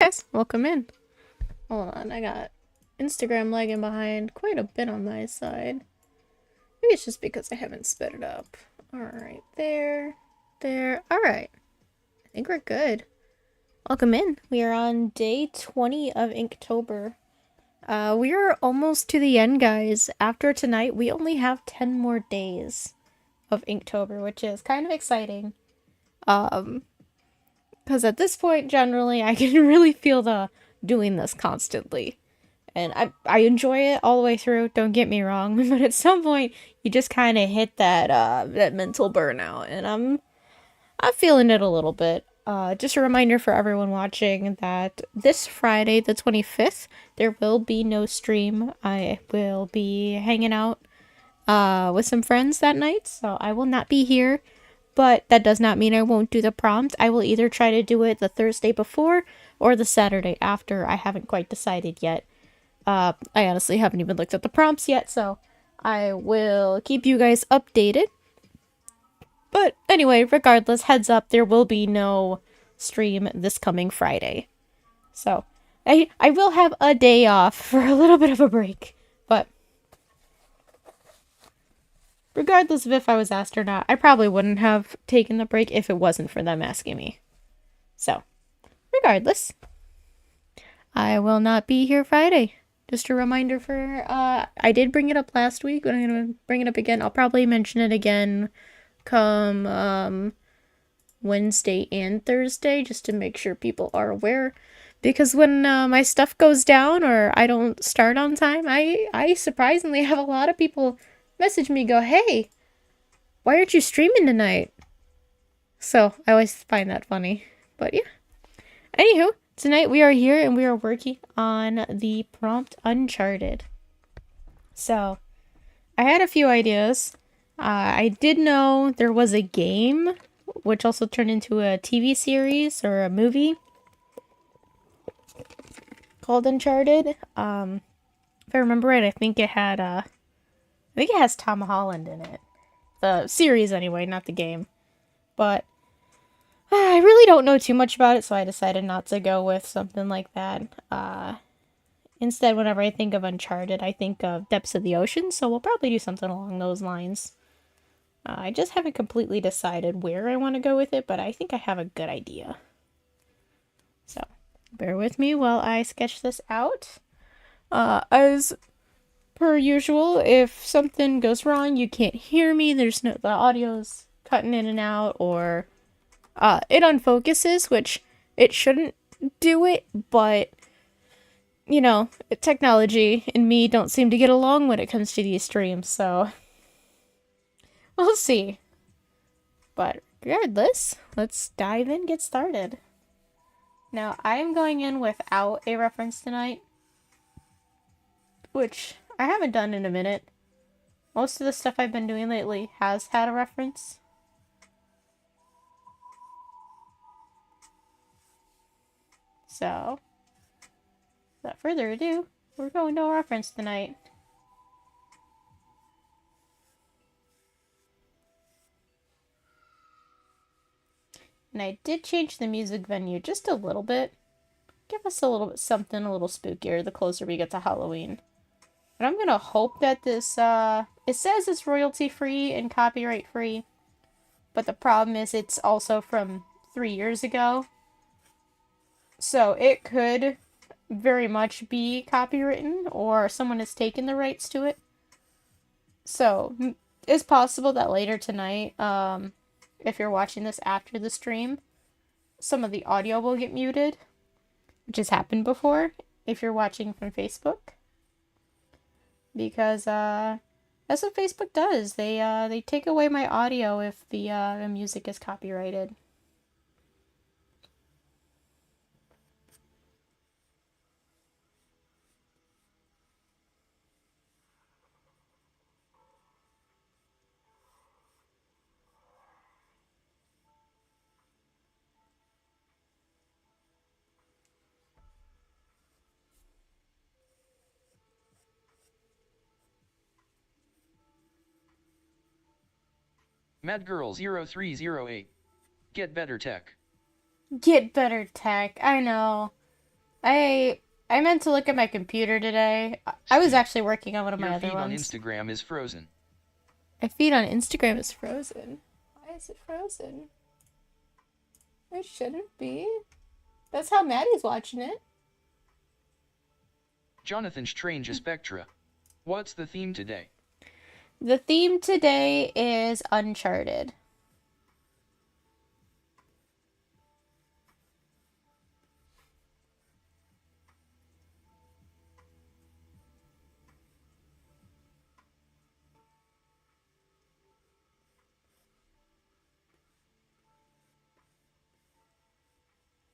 Guys, welcome in. Hold on, I got Instagram lagging behind quite a bit on my side. Maybe it's just because I haven't sped it up. Alright, there. Alright. I think we're good. Welcome in. We are on day 20 of Inktober. We are almost to the end, guys. After tonight, we only have 10 more days of Inktober, which is kind of exciting. Because at this point, generally, I can really feel the doing this constantly. And I enjoy it all the way through, don't get me wrong, but at some point, you just kind of hit that mental burnout, and I'm feeling it a little bit. Just a reminder for everyone watching that this Friday, the 25th, there will be no stream. I will be hanging out with some friends that night, so I will not be here. But that does not mean I won't do the prompt. I will either try to do it the Thursday before or the Saturday after. I haven't quite decided yet. I honestly haven't even looked at the prompts yet, so I will keep you guys updated. But anyway, regardless, heads up, there will be no stream this coming Friday. So, I will have a day off for a little bit of a break. But regardless of if I was asked or not, I probably wouldn't have taken the break if it wasn't for them asking me. So, regardless, I will not be here Friday. Just a reminder for, I did bring it up last week, but I'm gonna bring it up again. I'll probably mention it again come, Wednesday and Thursday, just to make sure people are aware. Because when, my stuff goes down or I don't start on time, I surprisingly have a lot of people message me, go, hey, why aren't you streaming tonight? So, I always find that funny. But yeah. Anywho, tonight we are here and we are working on the prompt Uncharted. So, I had a few ideas. I did know there was a game, which also turned into a TV series or a movie called Uncharted. If I remember right, I think it has Tom Holland in it. The series anyway, not the game. But I really don't know too much about it, so I decided not to go with something like that. Instead, whenever I think of Uncharted, I think of Depths of the Ocean, so we'll probably do something along those lines. I just haven't completely decided where I want to go with it, but I think I have a good idea. So, bear with me while I sketch this out. As per usual, if something goes wrong, you can't hear me, the audio's cutting in and out, or it unfocuses, which it shouldn't do it, but you know, technology and me don't seem to get along when it comes to these streams, so we'll see. But regardless, let's dive in, get started. Now, I'm going in without a reference tonight, which I haven't done in a minute. Most of the stuff I've been doing lately has had a reference. So, without further ado, we're going to a reference tonight. And I did change the music venue just a little bit. Give us a little bit something a little spookier the closer we get to Halloween. But I'm gonna hope that this, it says it's royalty free and copyright free. But the problem is it's also from 3 years ago. So it could very much be copywritten or someone has taken the rights to it. So it's possible that later tonight, if you're watching this after the stream, some of the audio will get muted, which has happened before if you're watching from Facebook. Because that's what Facebook does. They take away my audio if the music is copyrighted. Madgirl0308. Get better tech. Get better tech. I know. I meant to look at my computer today. I was actually working on one of my other ones. Your feed on Instagram is frozen. My feed on Instagram is frozen. Why is it frozen? It shouldn't be. That's how Maddie's watching it. Jonathan Strange Spectra. What's the theme today? The theme today is Uncharted.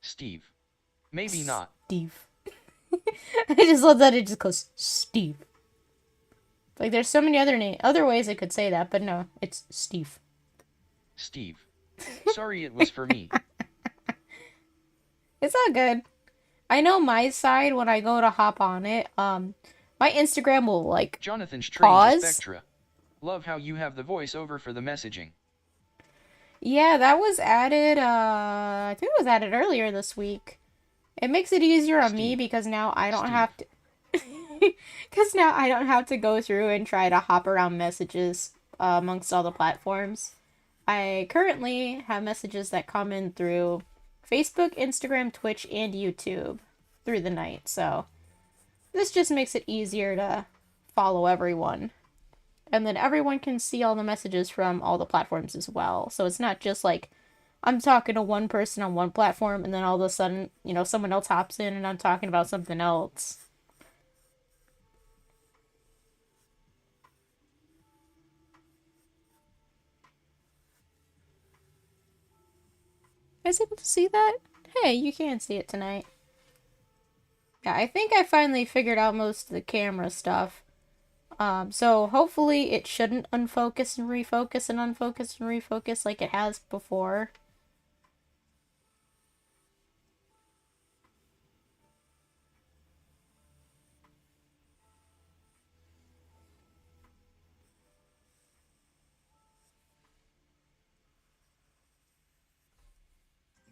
Steve. Maybe not. Steve. I just love that it just goes Steve. Like there's so many other ways I could say that, but no, it's Steve. Steve. Sorry it was for me. It's all good. I know my side when I go to hop on it, my Instagram will like Jonathan Strange pause. Spectra. Love how you have the voiceover for the messaging. Yeah, that was added, I think it was added earlier this week. It makes it easier on me because now I don't have to... Because now I don't have to go through and try to hop around messages amongst all the platforms. I currently have messages that come in through Facebook, Instagram, Twitch, and YouTube through the night, so this just makes it easier to follow everyone. And then everyone can see all the messages from all the platforms as well. So it's not just like I'm talking to one person on one platform and then all of a sudden, you know, someone else hops in and I'm talking about something else. I was able to see that? Hey, you can see it tonight. Yeah, I think I finally figured out most of the camera stuff. So hopefully it shouldn't unfocus and refocus and unfocus and refocus like it has before.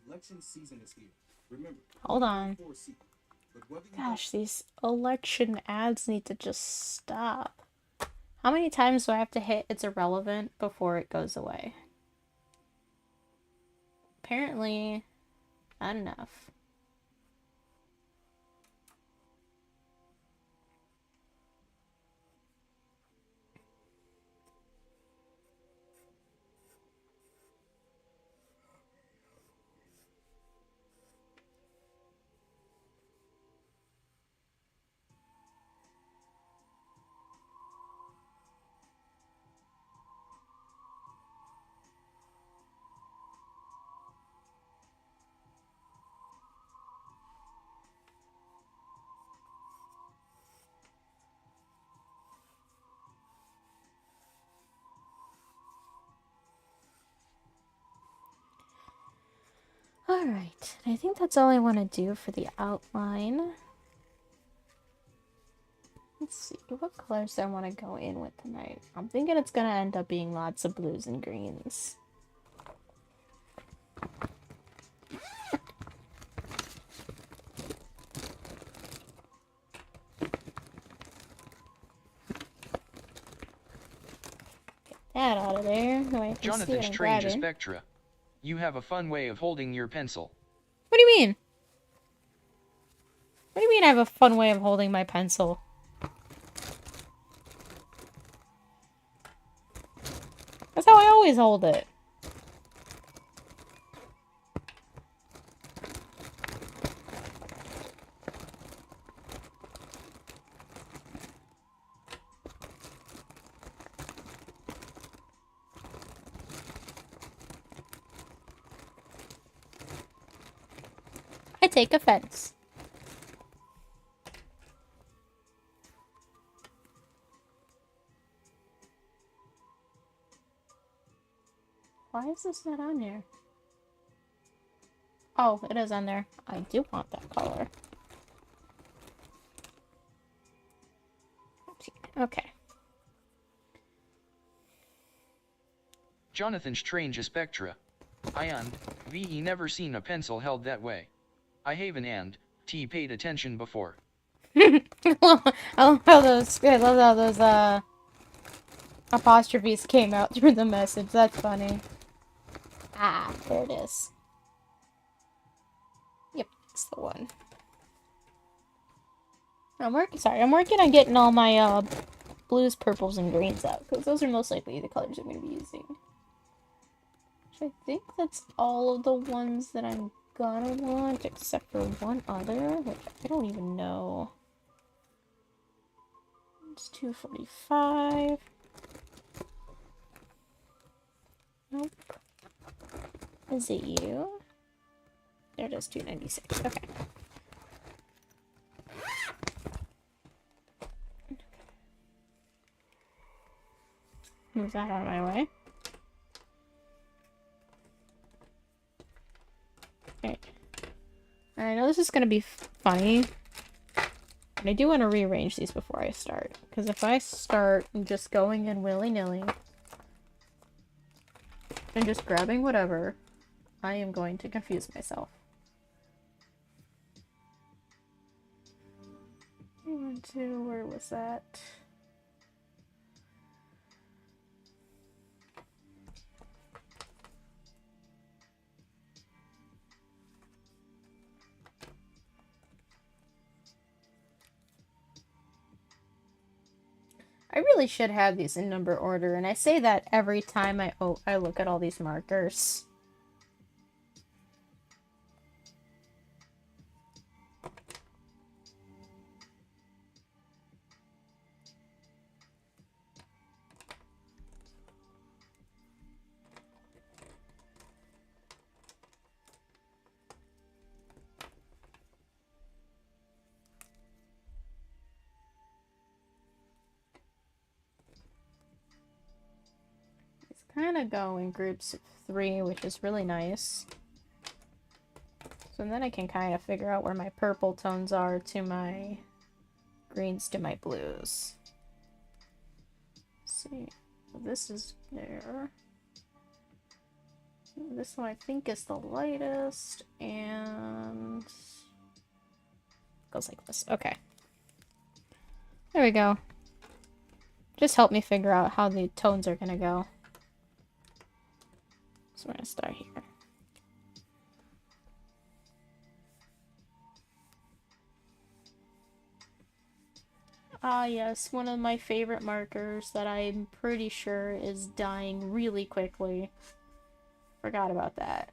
Election season is here. Remember, hold on. Gosh, these election ads need to just stop. How many times do I have to hit it's irrelevant before it goes away? Apparently, not enough. Alright, I think that's all I want to do for the outline. Let's see, what colors do I want to go in with tonight? I'm thinking it's going to end up being lots of blues and greens. Get that out of there. No, I can see Jonathan what I'm Strange grabbing. Spectra. You have a fun way of holding your pencil. What do you mean? What do you mean I have a fun way of holding my pencil? That's how I always hold it. I take offense. Why is this not on there? Oh, it is on there. I do want that color. Okay. Jonathan Strange Spectra. I and VE never seen a pencil held that way. I haven't and T paid attention before. I love how those apostrophes came out through the message. That's funny. Ah, there it is. Yep, it's the one. I'm working on getting all my blues, purples, and greens out, because those are most likely the colors I'm going to be using. Which I think that's all of the ones that I'm gonna want, except for one other, which I don't even know. It's 245. Nope. Is it you? There it is, 296. Okay. Move that out of my way. Okay. I know this is gonna be funny, but I do want to rearrange these before I start. Because if I start just going in willy-nilly and just grabbing whatever, I am going to confuse myself. 1, 2, where was that? I really should have these in number order, and I say that every time I look at all these markers. Kind of go in groups of 3, which is really nice. So then I can kind of figure out where my purple tones are to my greens to my blues. Let's see, so this is there. This one I think is the lightest, and goes like this. Okay. There we go. Just help me figure out how the tones are gonna go. So we're gonna start here. Ah, yes, one of my favorite markers that I'm pretty sure is dying really quickly. Forgot about that.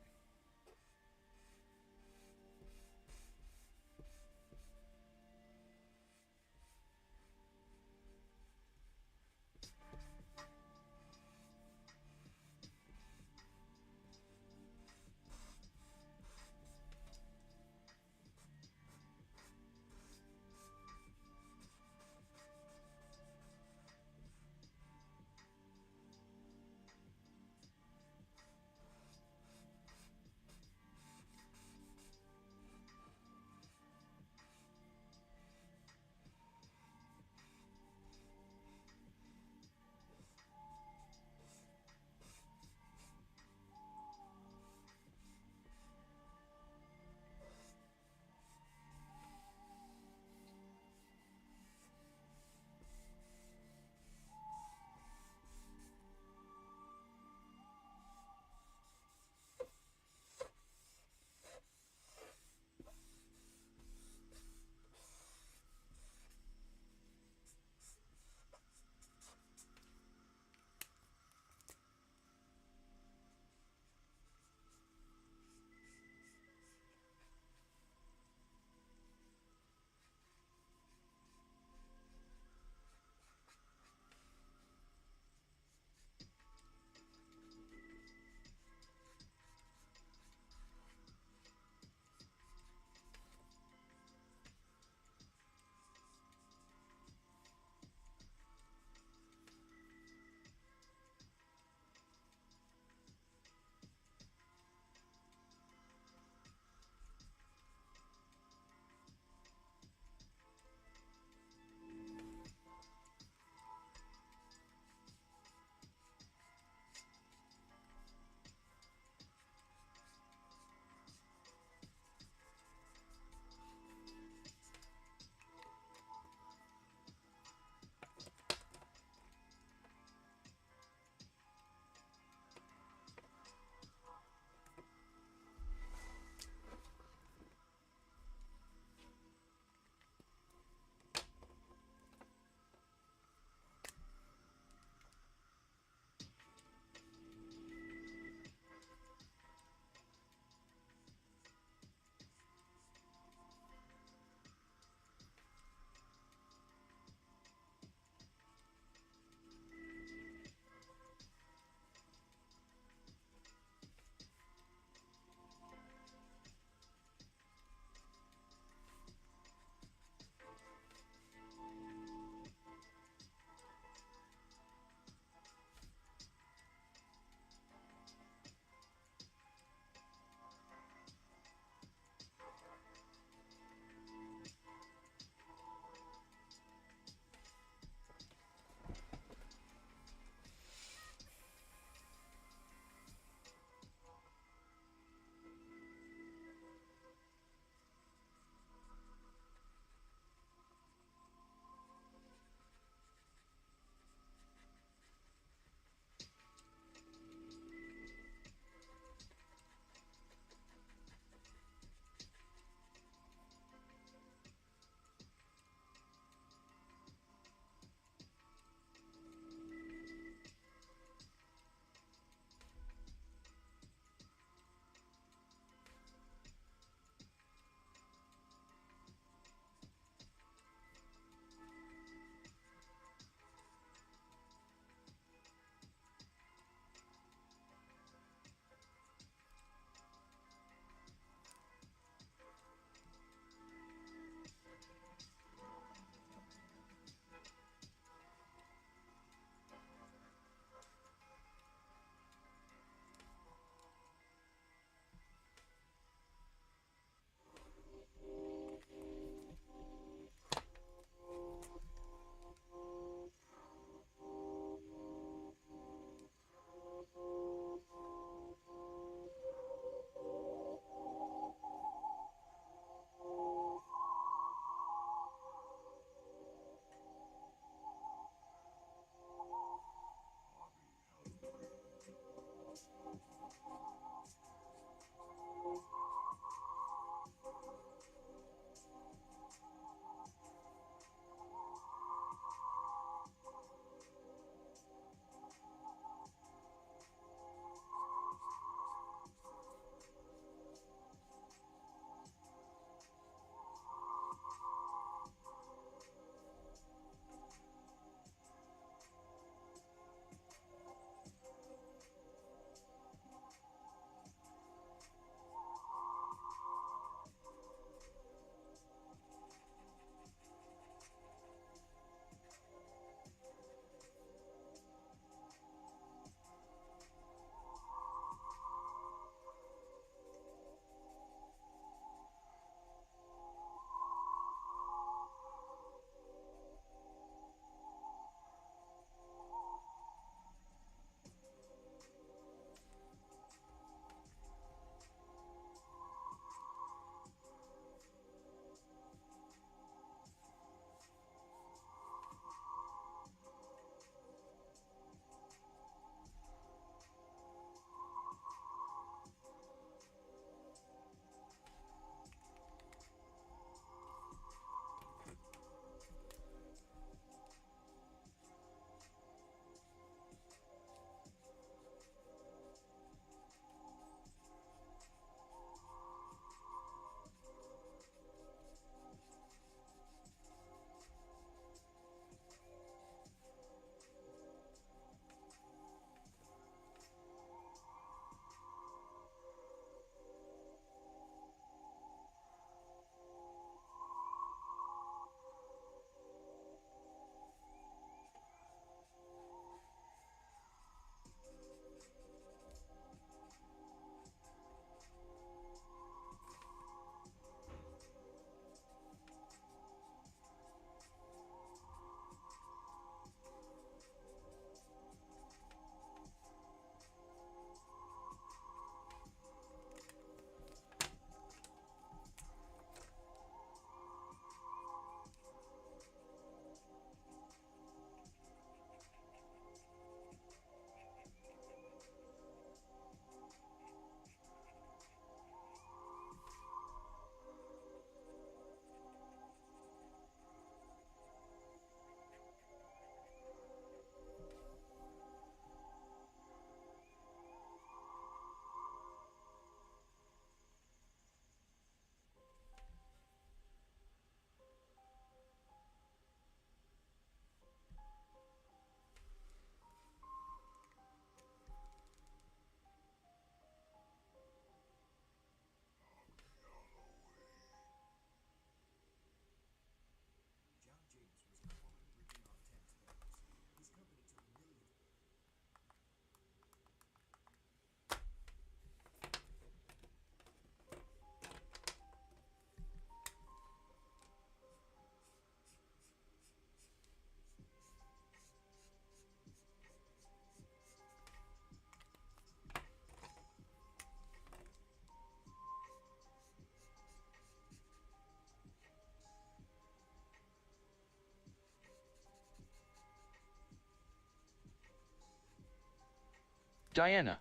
Diana.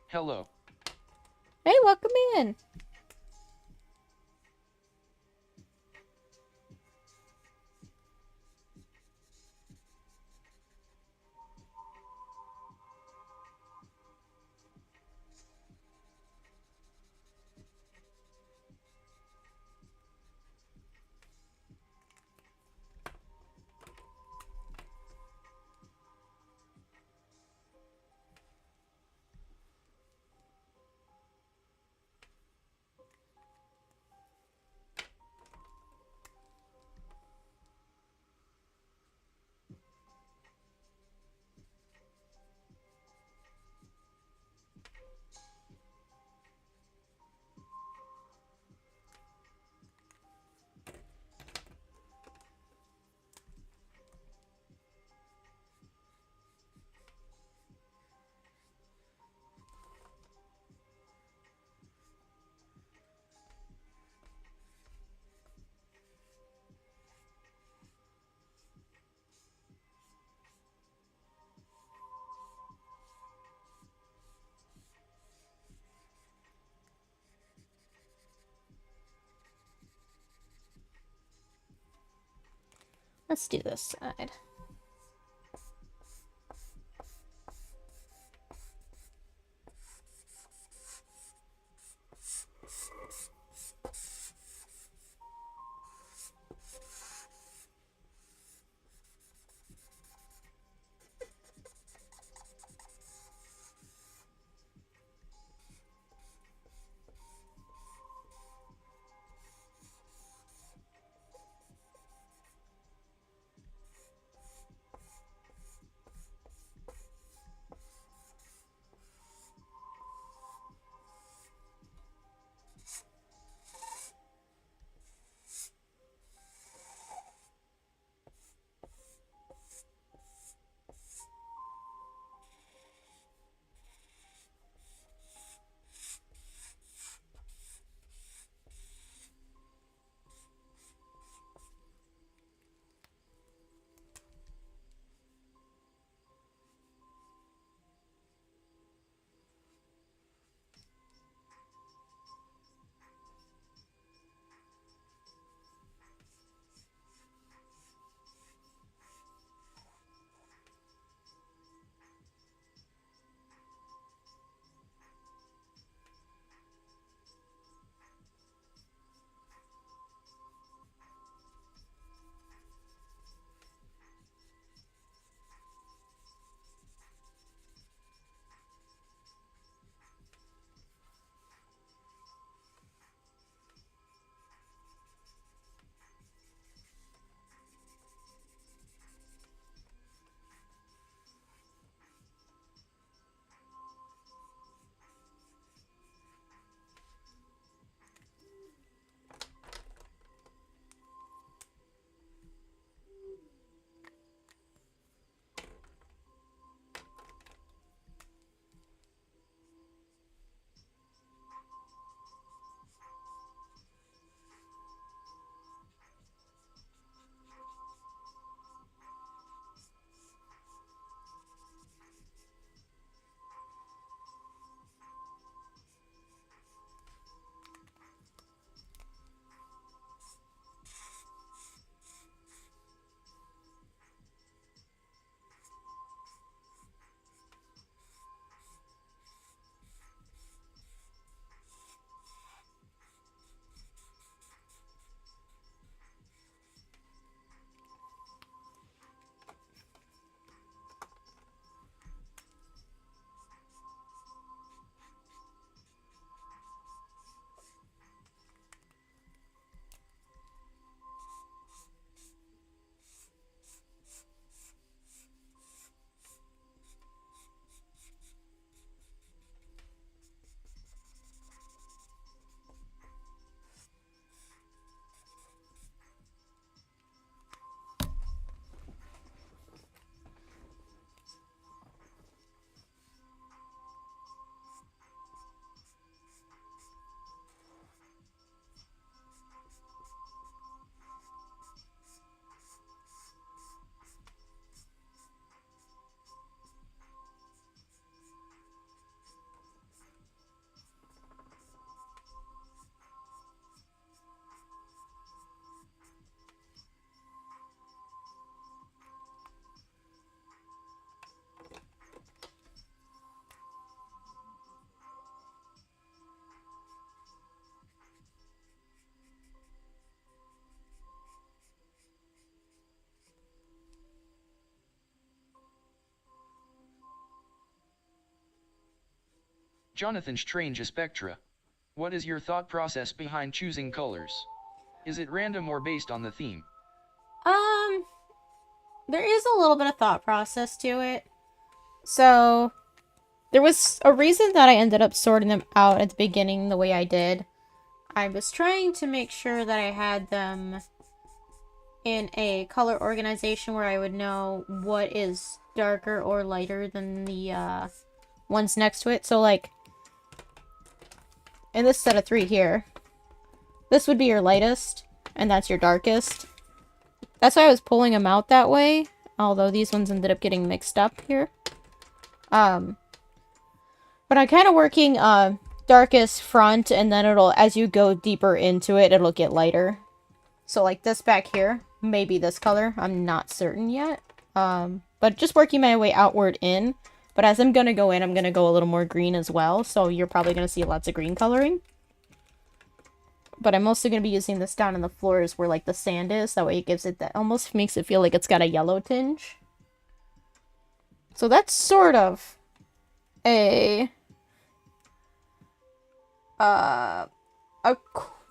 Hello. Hey, welcome in. Let's do this side. Jonathan Strange Spectra. What is your thought process behind choosing colors? Is it random or based on the theme? There is a little bit of thought process to it. So, there was a reason that I ended up sorting them out at the beginning the way I did. I was trying to make sure that I had them in a color organization where I would know what is darker or lighter than the ones next to it. So, like, in this set of 3 here, this would be your lightest, and that's your darkest. That's why I was pulling them out that way, although these ones ended up getting mixed up here. But I'm kind of working darkest front, and then it'll, as you go deeper into it, it'll get lighter. So like this back here, maybe this color, I'm not certain yet. But just working my way outward in. But as I'm gonna go in, I'm gonna go a little more green as well, so you're probably gonna see lots of green coloring. But I'm also gonna be using this down on the floors where like the sand is, that way it gives it that, almost makes it feel like it's got a yellow tinge. So that's sort of the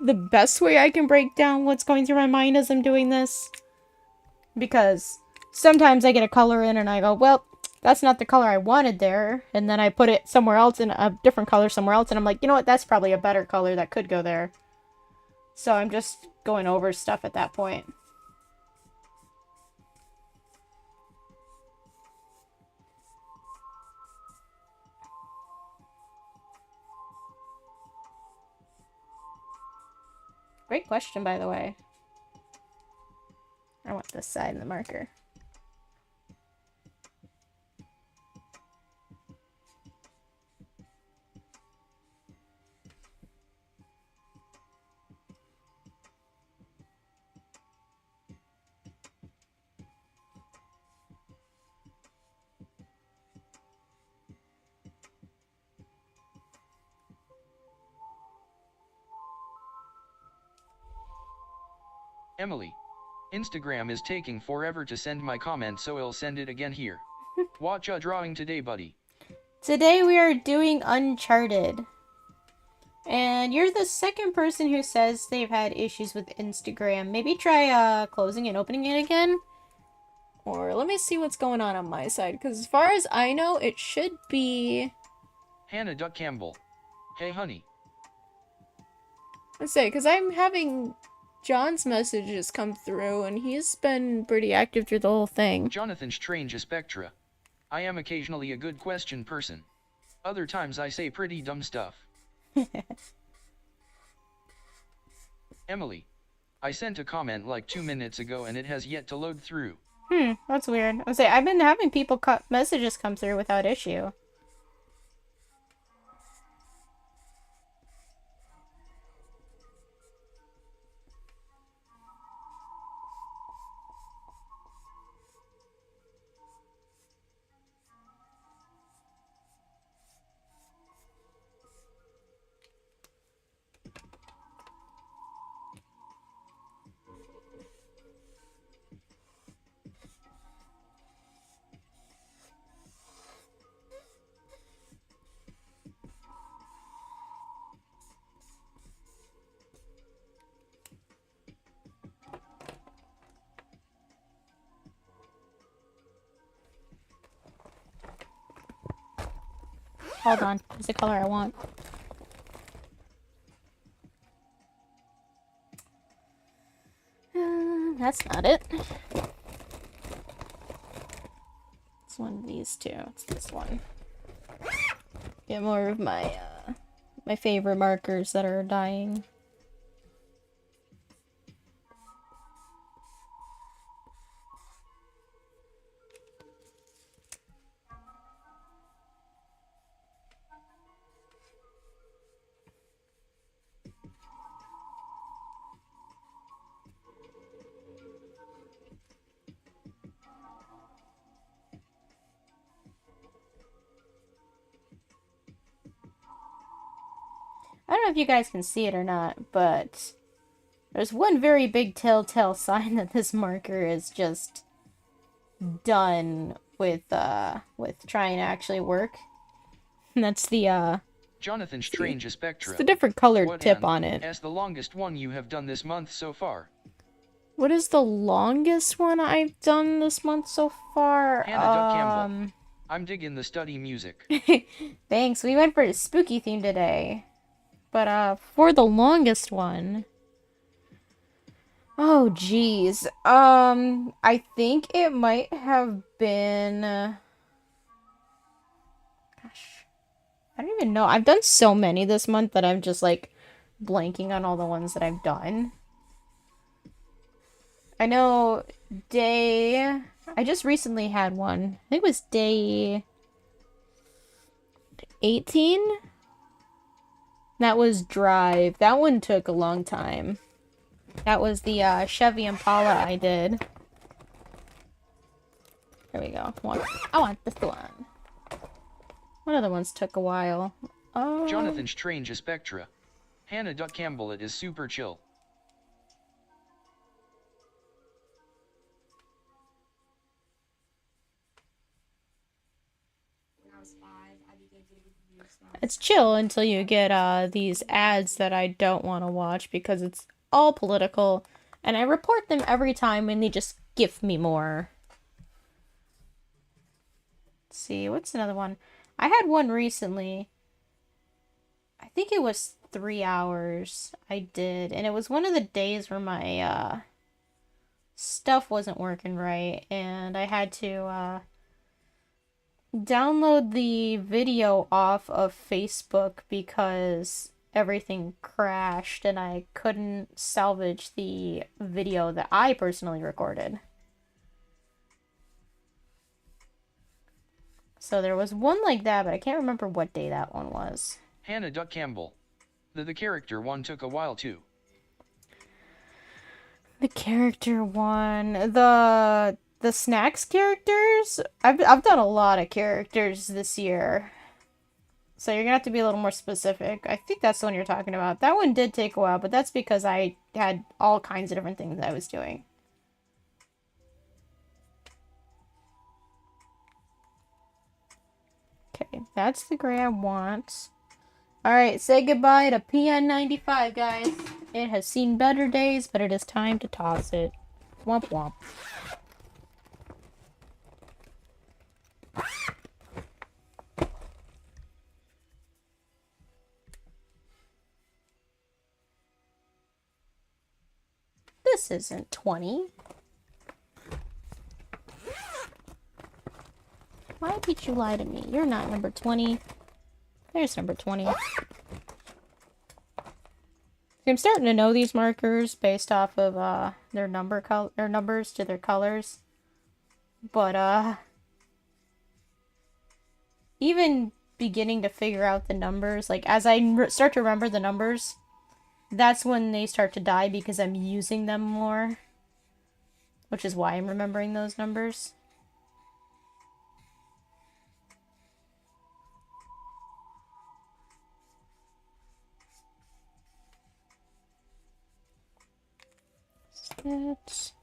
best way I can break down what's going through my mind as I'm doing this. Because sometimes I get a color in and I go, well, that's not the color I wanted there. And then I put it somewhere else in a different color somewhere else. And I'm like, you know what? That's probably a better color that could go there. So I'm just going over stuff at that point. Great question, by the way. I want this side in the marker. Emily. Instagram is taking forever to send my comment, so I'll send it again here. Watch a drawing today, buddy. Today we are doing Uncharted. And you're the second person who says they've had issues with Instagram. Maybe try closing and opening it again. Or let me see what's going on my side. Because as far as I know, it should be... Hannah Duck Campbell. Hey, honey. Let's say, because I'm having John's messages come through, and he's been pretty active through the whole thing. Jonathan Strange Spectra. I am occasionally a good question person. Other times I say pretty dumb stuff. Emily. I sent a comment like 2 minutes ago and it has yet to load through. That's weird. I'll say, I've been having people messages come through without issue. Hold on. It's the color I want. That's not it. It's one of these two. It's this one. Get more of my my favorite markers that are dying. I don't know if you guys can see it or not, but there's one very big telltale sign that this marker is just done with trying to actually work. And that's the Jonathan See? Strange It's Spectra. the different colored What tip and on it. as the longest one you have done this month so far? What is the longest one I've done this month so far? Hannah Duck Campbell. I'm digging the study music. Thanks. We went for a spooky theme today. But for the longest one. Oh geez. I think it might have been gosh. I don't even know. I've done so many this month that I'm just like blanking on all the ones that I've done. I know I just recently had one. I think it was day 18. That was Drive. That one took a long time. That was the Chevy Impala I did. There we go. I want this one. What other ones took a while? Jonathan Strange Spectra. Hannah Duck Campbell. It is super chill. It's chill until you get these ads that I don't want to watch because it's all political, and I report them every time and they just give me more. Let's see, what's another one? I had one recently. I think it was 3 hours I did, and it was one of the days where my stuff wasn't working right, and I had to download the video off of Facebook because everything crashed and I couldn't salvage the video that I personally recorded. So there was one like that, but I can't remember what day that one was. Hannah Duck Campbell. The character one took a while too. The character one, the snacks characters. I've done a lot of characters this year, so you're gonna have to be a little more specific. I think that's the one you're talking about. That one did take a while, but that's because I had all kinds of different things I was doing. Okay, that's the gray I want. Alright, say goodbye to PN95, guys. It has seen better days, but it is time to toss it. Womp womp. This isn't 20. Why did you lie to me? You're not number 20. There's number 20. I'm starting to know these markers based off of their numbers to their colors. But even beginning to figure out the numbers, like as I start to remember the numbers, that's when they start to die because I'm using them more, which is why I'm remembering those numbers. That's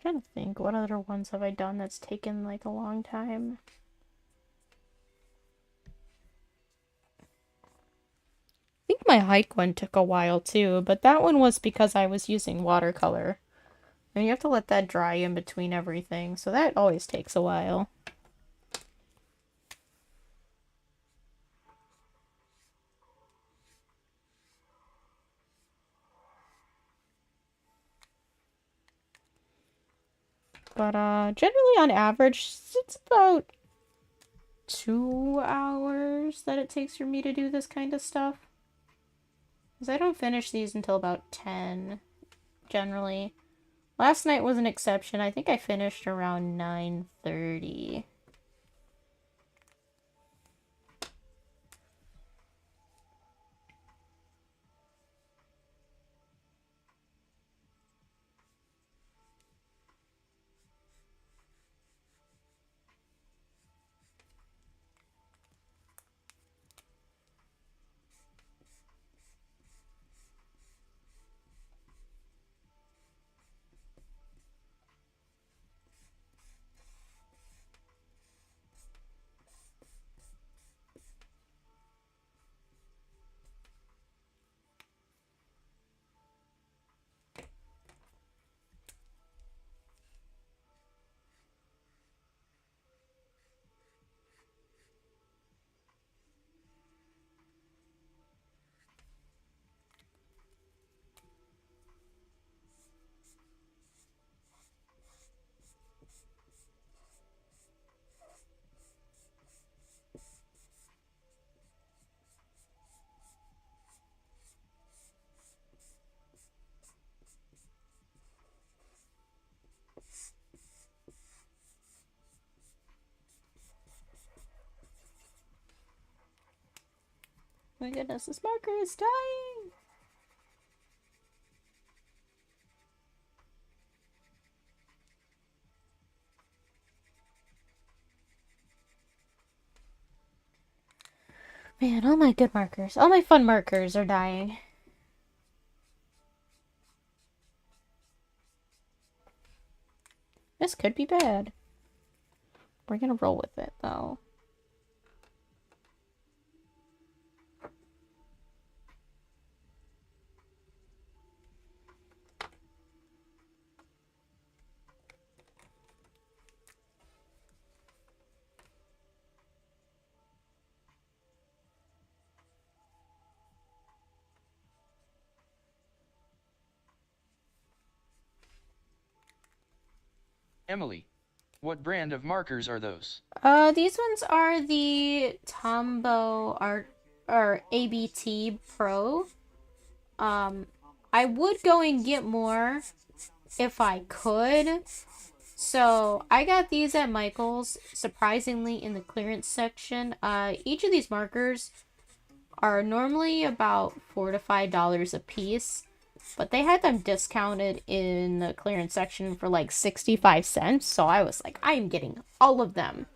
trying to think, what other ones have I done that's taken like a long time? I think my hike one took a while too, but that one was because I was using watercolor. And you have to let that dry in between everything, so that always takes a while. But generally on average, it's about 2 hours that it takes for me to do this kind of stuff. Because I don't finish these until about 10, generally. Last night was an exception. I think I finished around 9:30. My goodness, this marker is dying. Man, all my good markers, all my fun markers are dying. This could be bad. We're gonna roll with it, though. Emily, what brand of markers are those? These ones are the Tombow Art or ABT Pro. I would go and get more if I could. So I got these at Michael's, surprisingly in the clearance section. Each of these markers are normally about $4 to $5 a piece, but they had them discounted in the clearance section for like 65 cents. So I was like, I am getting all of them.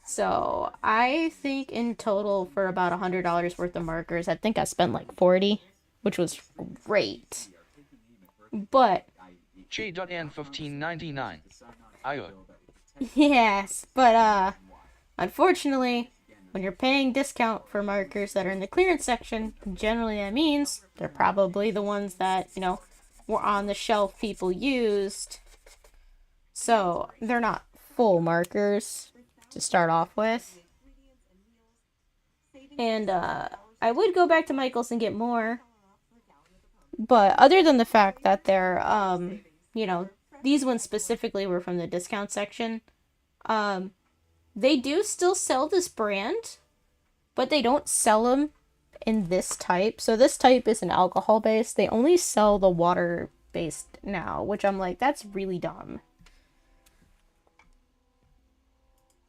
So I think in total for about $100 worth of markers, I think I spent like 40, which was great. But J.N 1599. Iowa. yes, but unfortunately, when you're paying discount for markers that are in the clearance section, generally that means they're probably the ones that, were on the shelf people used. So they're not full markers to start off with. And I would go back to Michael's and get more. But other than the fact that they're these ones specifically were from the discount section, they do still sell this brand, but they don't sell them in this type. So this type is an alcohol based. They only sell the water based now, which I'm like, that's really dumb.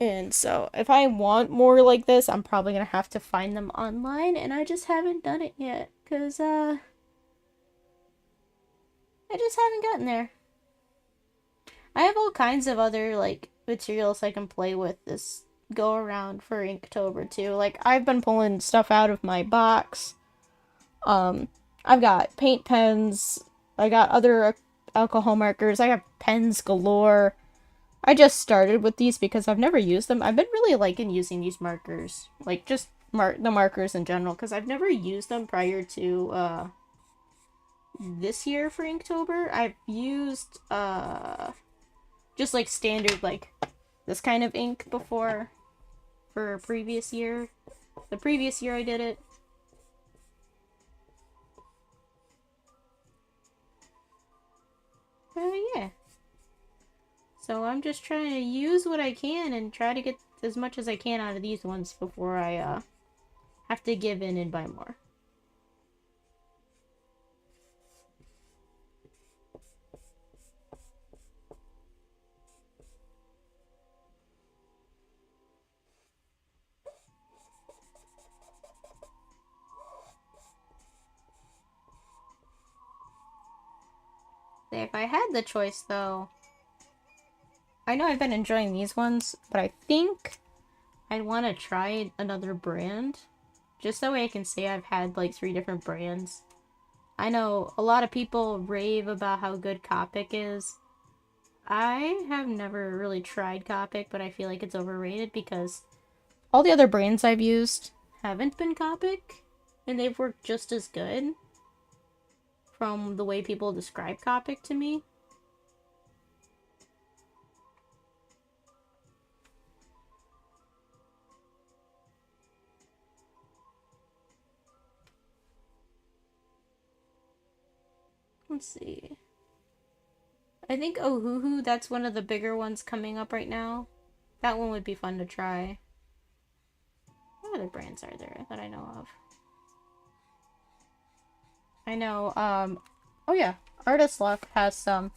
And so if I want more like this, I'm probably gonna have to find them online, and I just haven't done it yet, cause I just haven't gotten there. I have all kinds of other like materials I can play with this go around for Inktober too. Like I've been pulling stuff out of my box. I've got paint pens. I got other alcohol markers. I have pens galore. I just started with these because I've never used them. I've been really liking using these markers, like just the markers in general, because I've never used them prior to this year for Inktober. I've used just like standard like this kind of ink before for a previous year. The previous year I did it. Yeah. So I'm just trying to use what I can and try to get as much as I can out of these ones before I have to give in and buy more. If I had the choice, though, I know I've been enjoying these ones, but I think I'd want to try another brand. Just that way I can say I've had like 3 different brands. I know a lot of people rave about how good Copic is. I have never really tried Copic, but I feel like it's overrated because all the other brands I've used haven't been Copic, and they've worked just as good from the way people describe Copic to me. Let's see. I think Ohuhu, that's one of the bigger ones coming up right now. That one would be fun to try. What other brands are there that I know of? I know, oh yeah, Artist Lock has some.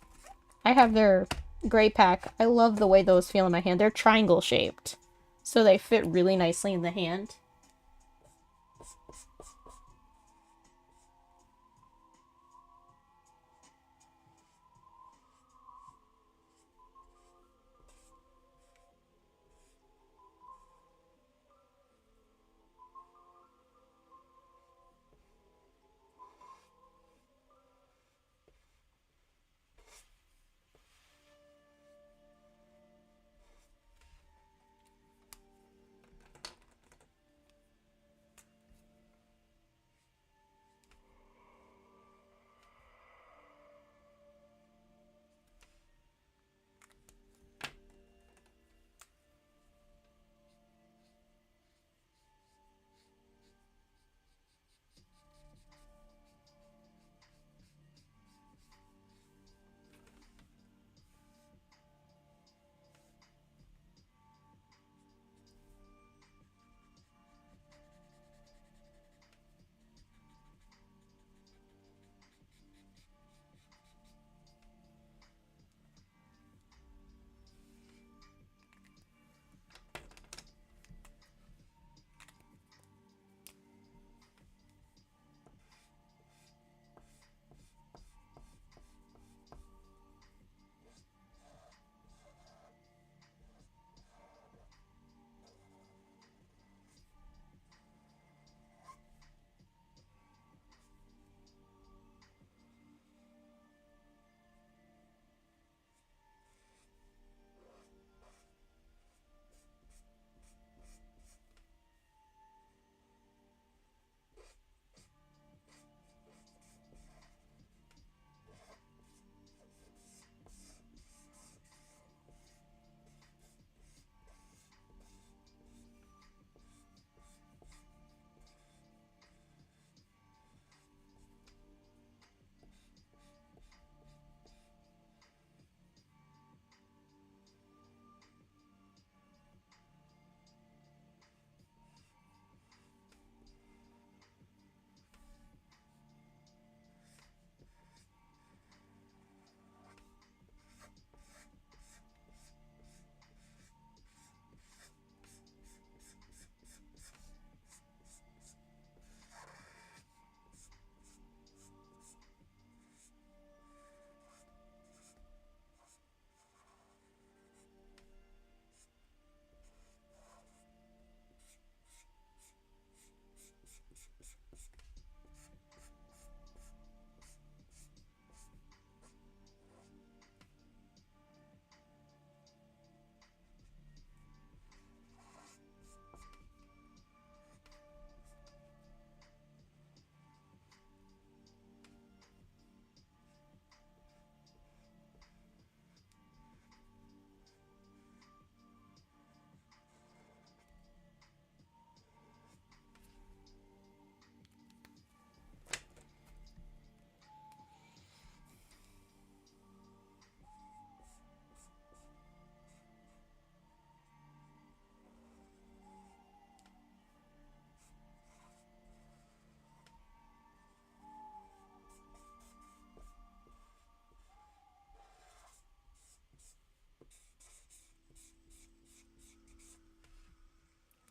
I have their gray pack. I love the way those feel in my hand. They're triangle shaped, so they fit really nicely in the hand.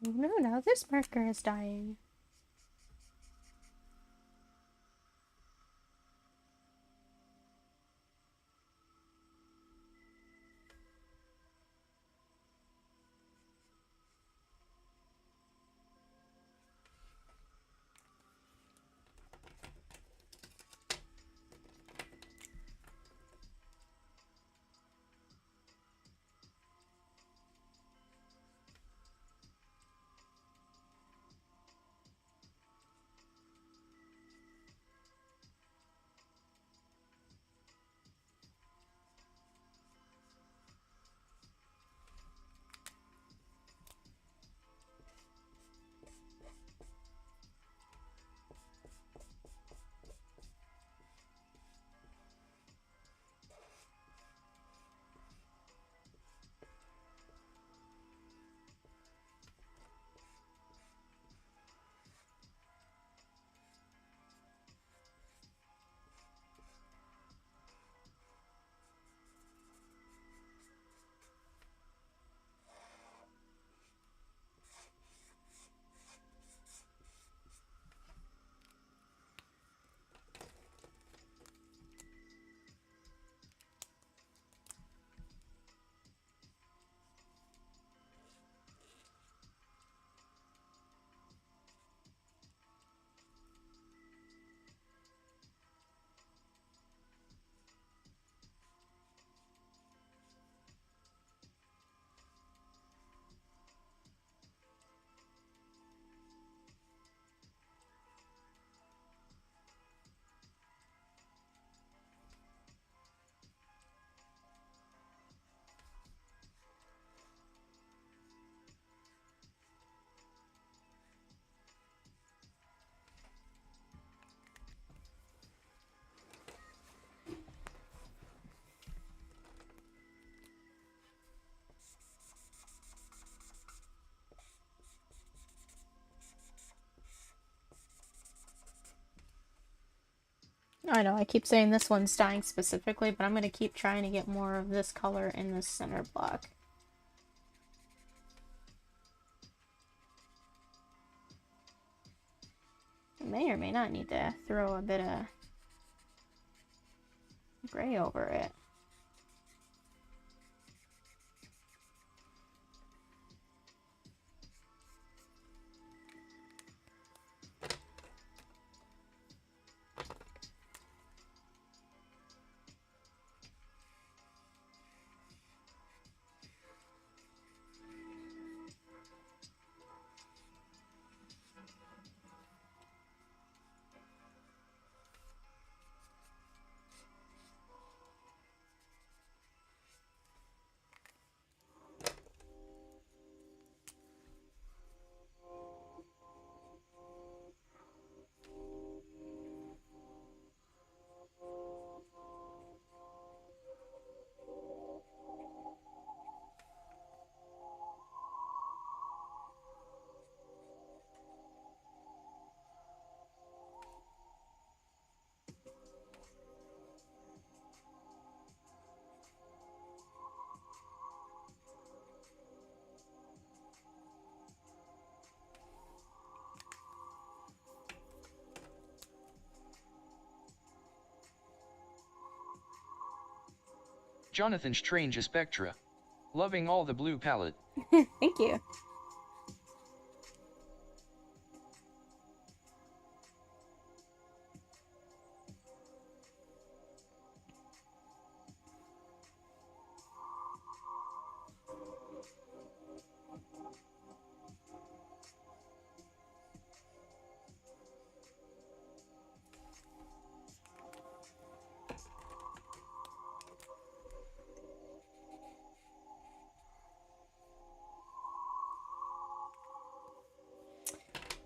Oh no, now this marker is dying. I know, I keep saying this one's dying specifically, but I'm going to keep trying to get more of this color in this center block. I may or may not need to throw a bit of gray over it. Jonathan Strange Spectra. Loving all the blue palette. Thank you.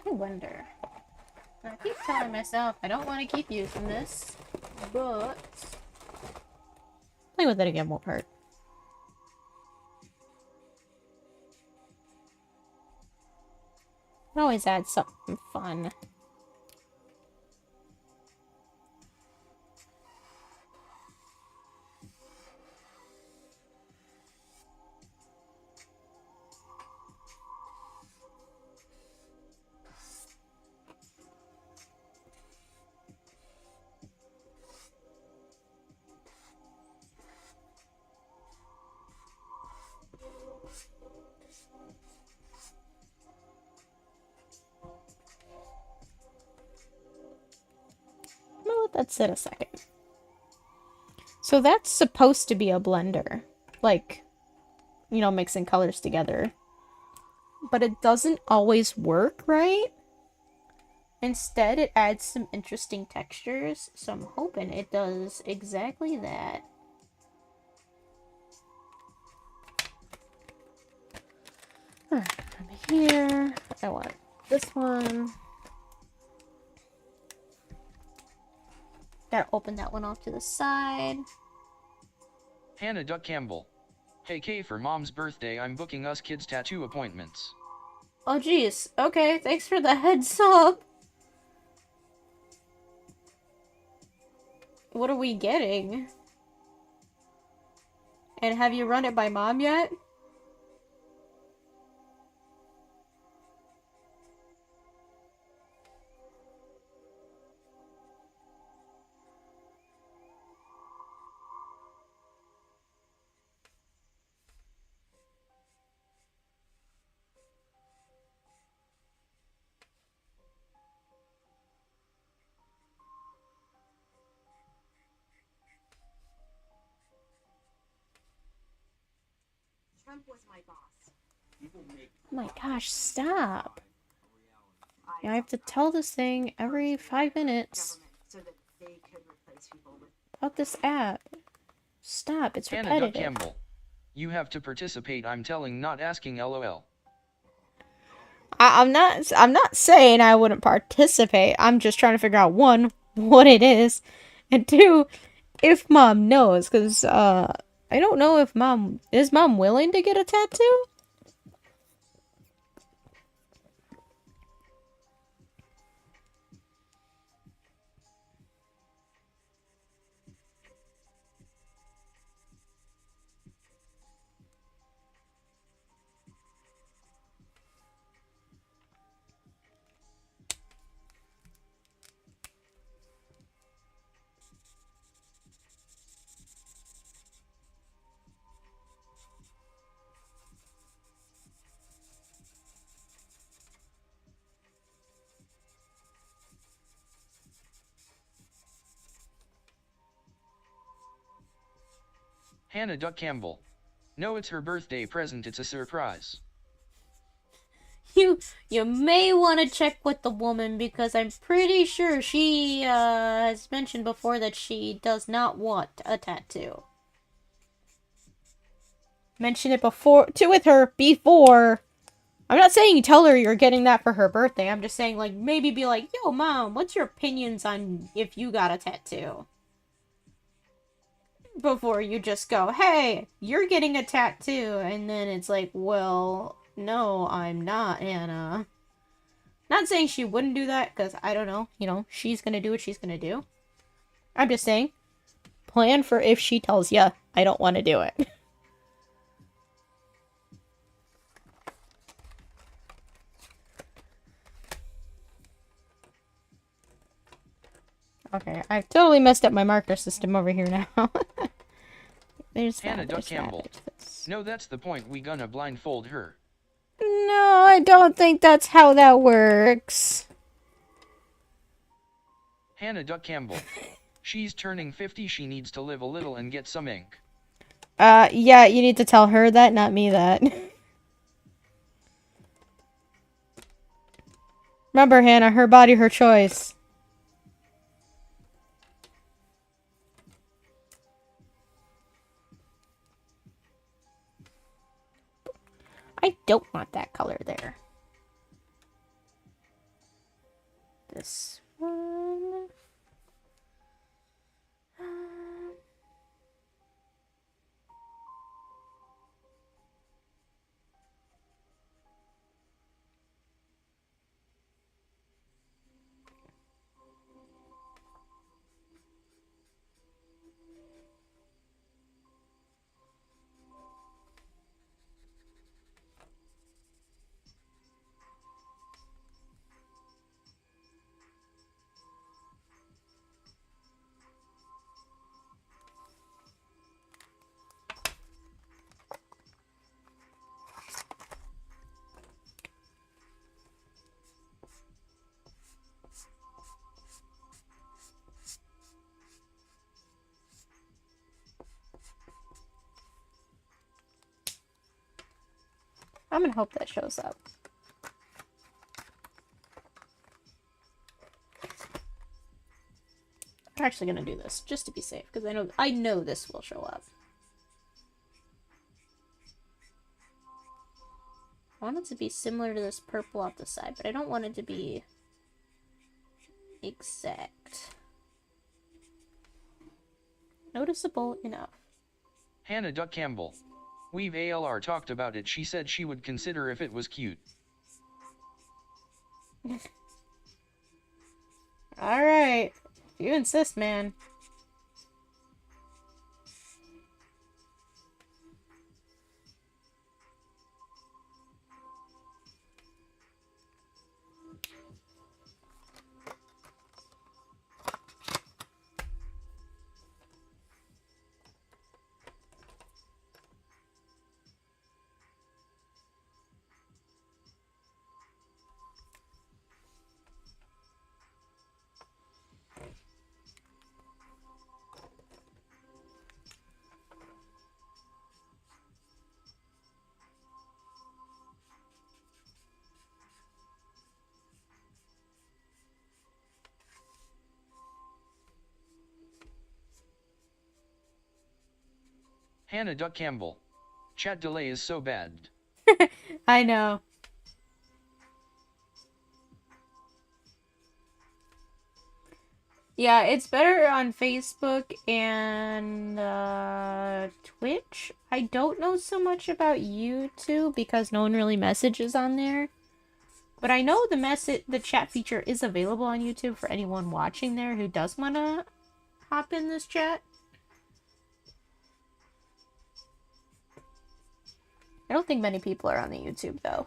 I wonder. I keep telling myself I don't want to keep using this, but playing with it again won't hurt. It always adds something fun. I'm gonna let that sit a second. So that's supposed to be a blender. Like, you know, mixing colors together. But it doesn't always work, right? Instead, it adds some interesting textures, so I'm hoping it does exactly that. Alright, over here. I want this one. Gotta open that one off to the side. Hannah Duck Campbell. Hey Kay, for mom's birthday I'm booking us kids tattoo appointments. Oh geez, okay, thanks for the heads up. What are we getting? And have you run it by mom yet? Trump was my boss. Oh my gosh, stop. Yeah, I have to tell this thing every 5 minutes So that they could replace people with about this app. Stop, it's Hannah Duck repetitive. Campbell. You have to participate, I'm telling, not asking, lol. I'm not saying I wouldn't participate. I'm just trying to figure out one, what it is, and two, if mom knows, because I don't know if mom is mom willing to get a tattoo? Hannah Duck Campbell. No, it's her birthday present, it's a surprise. You may want to check with the woman because I'm pretty sure she has mentioned before that she does not want a tattoo. Mention it with her before. I'm not saying you tell her you're getting that for her birthday. I'm just saying, like, maybe be like, yo, mom, what's your opinions on if you got a tattoo? Before you just go, hey, you're getting a tattoo. And then it's like, well, no, I'm not, Anna. Not saying she wouldn't do that, because I don't know. You know, she's gonna do what she's gonna do. I'm just saying, plan for if she tells ya, I don't want to do it. Okay, I've totally messed up my marker system over here now. There's Hannah that, Duck there's that, Campbell. there's this. No, that's the point, we gonna blindfold her. No, I don't think that's how that works. Hannah Duck Campbell. She's turning 50, she needs to live a little and get some ink. Yeah, you need to tell her that, not me that. Remember, Hannah, her body, her choice. I don't want that color there. This one. I'm gonna hope that shows up. I'm actually gonna do this just to be safe because I know this will show up. I want it to be similar to this purple off the side, but I don't want it to be exact. Noticeable enough. Hannah Duck Campbell. We've ALR talked about it, she said she would consider if it was cute. Alright. You insist, man. Hannah Duck Campbell. Chat delay is so bad. I know. Yeah, it's better on Facebook and Twitch. I don't know so much about YouTube because no one really messages on there. But I know the chat feature is available on YouTube for anyone watching there who does want to hop in this chat. I don't think many people are on the YouTube though.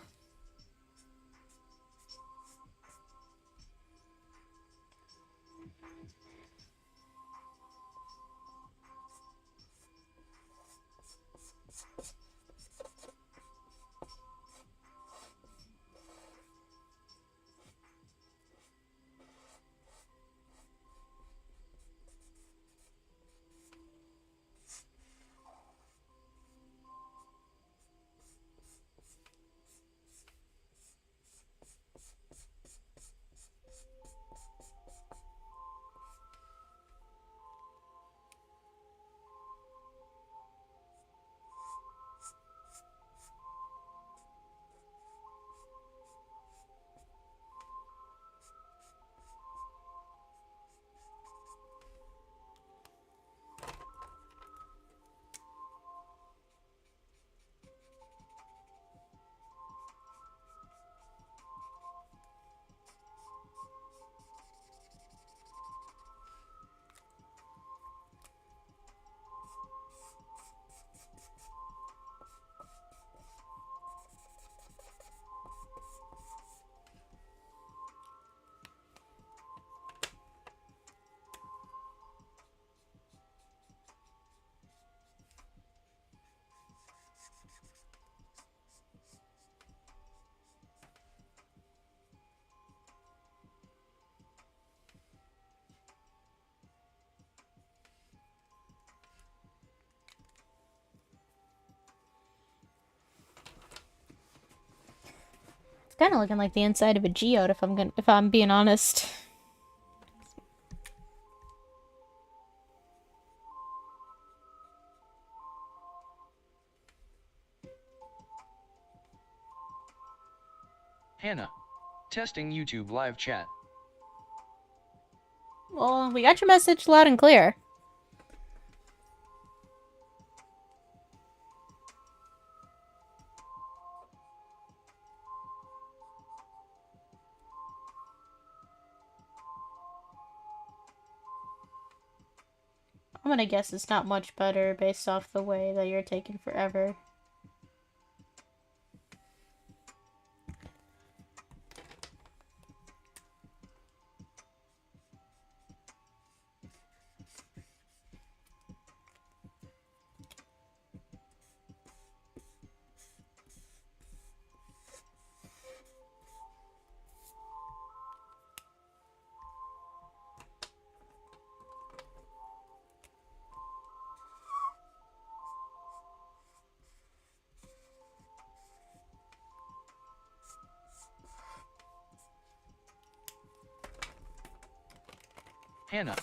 kind of looking like the inside of a geode if I'm being honest. Hannah. Testing YouTube live chat. Well, we got your message loud and clear. I'm gonna guess it's not much better based off the way that you're taking forever. Hannah.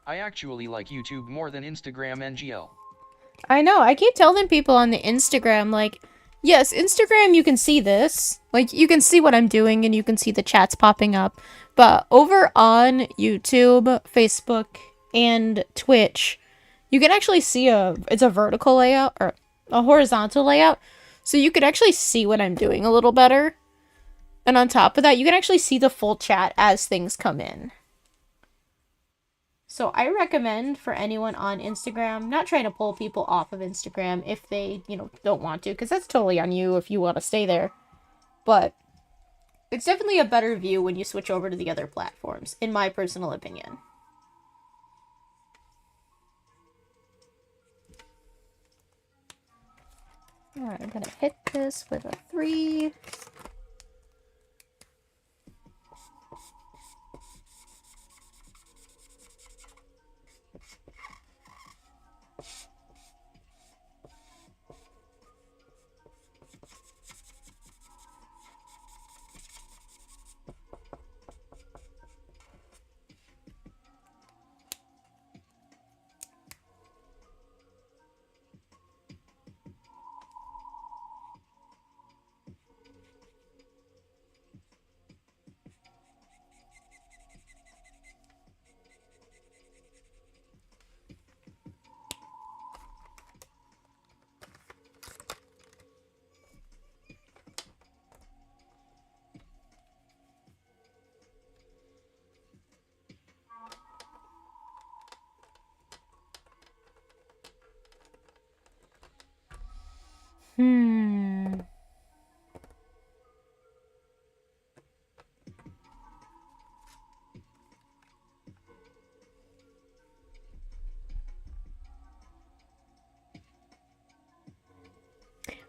I actually like YouTube more than Instagram NGL. I know, I keep telling people on the Instagram, like, yes, Instagram, you can see this. Like, you can see what I'm doing and you can see the chats popping up. But over on YouTube, Facebook, and Twitch, you can actually see it's a vertical layout or a horizontal layout. So you could actually see what I'm doing a little better. And on top of that, you can actually see the full chat as things come in. So I recommend for anyone on Instagram, not trying to pull people off of Instagram if they, don't want to, because that's totally on you if you want to stay there. But it's definitely a better view when you switch over to the other platforms, in my personal opinion. Alright, I'm gonna hit this with a 3.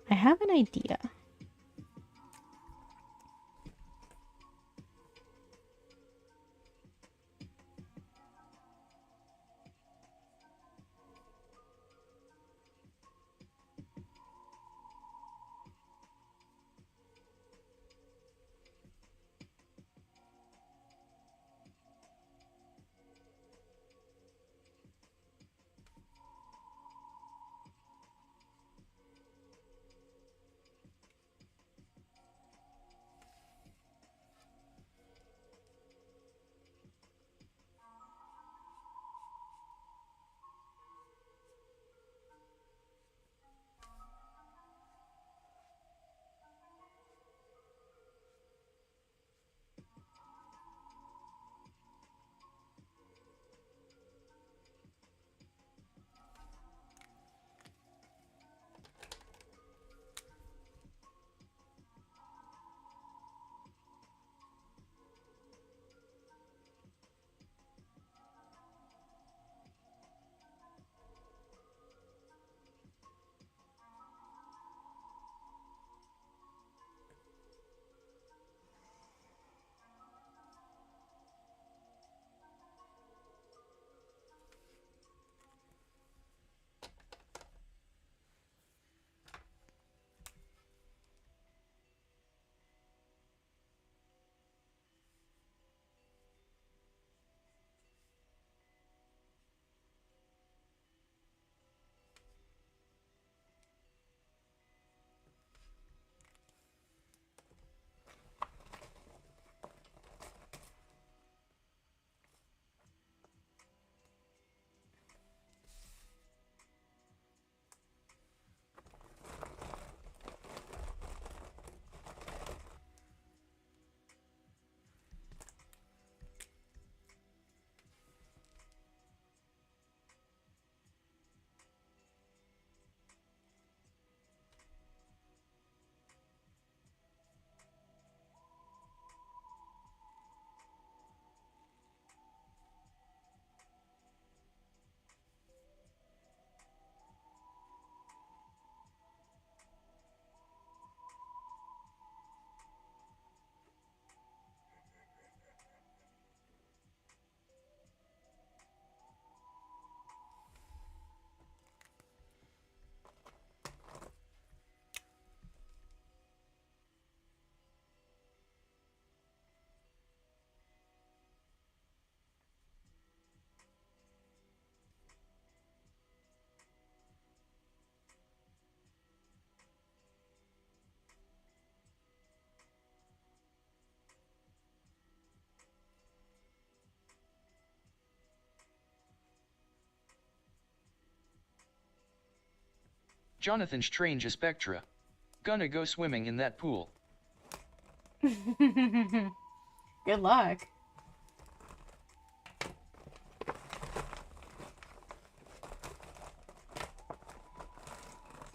I have an idea. Jonathan Strange a Spectra. Gonna go swimming in that pool. Good luck.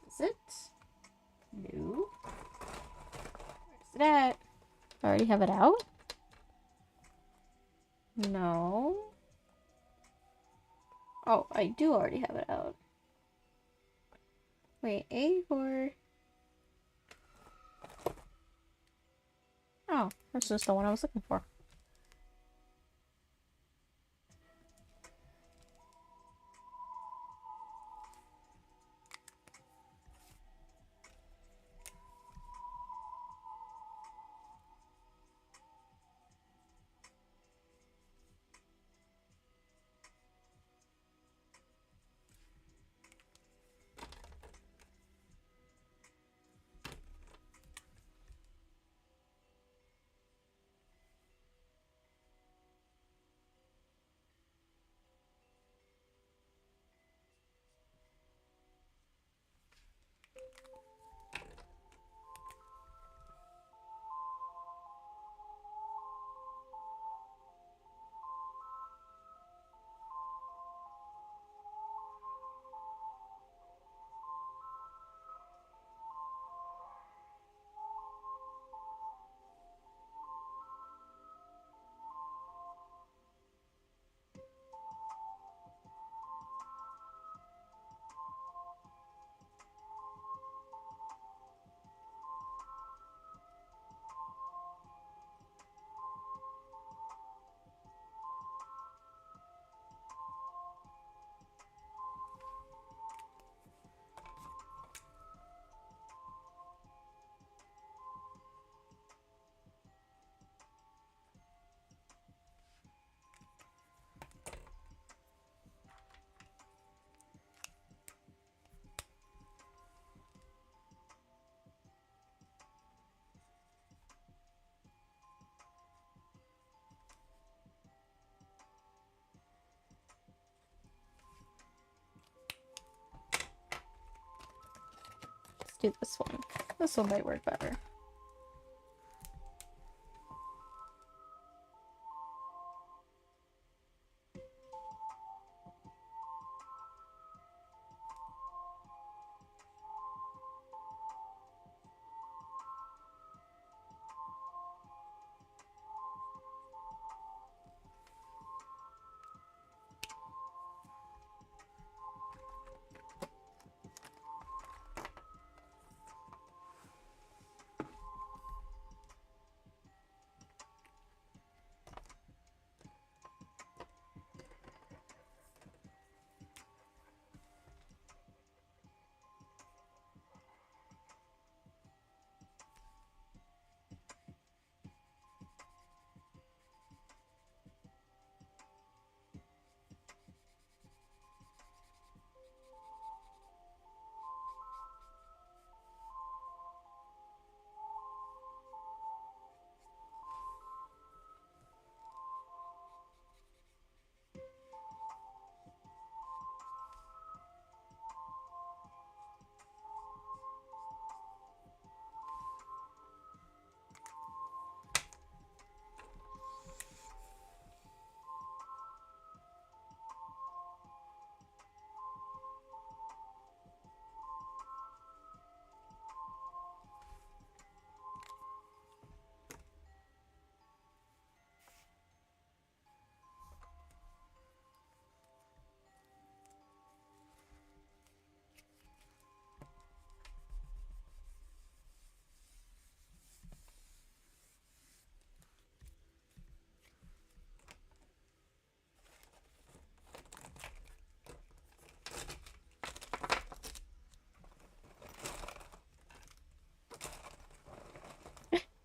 Is it? No. Where's it at? I already have it out? No. Oh, I do already have it out. Wait, A or... Oh, this is the one I was looking for. Let's do this one. This one might work better.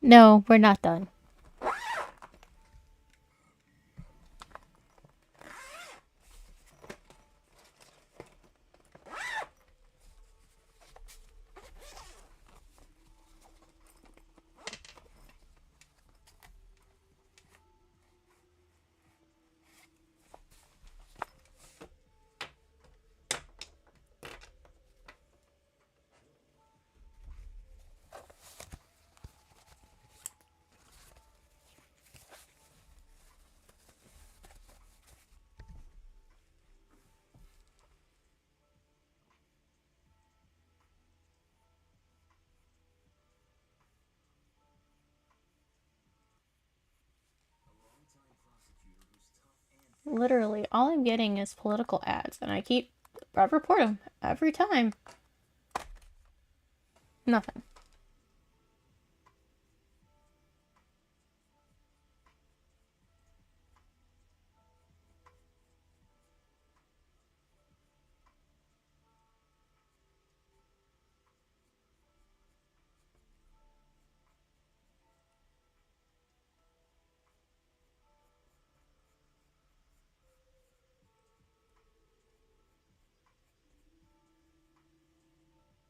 No, we're not done. Literally, all I'm getting is political ads, and I report them every time. Nothing.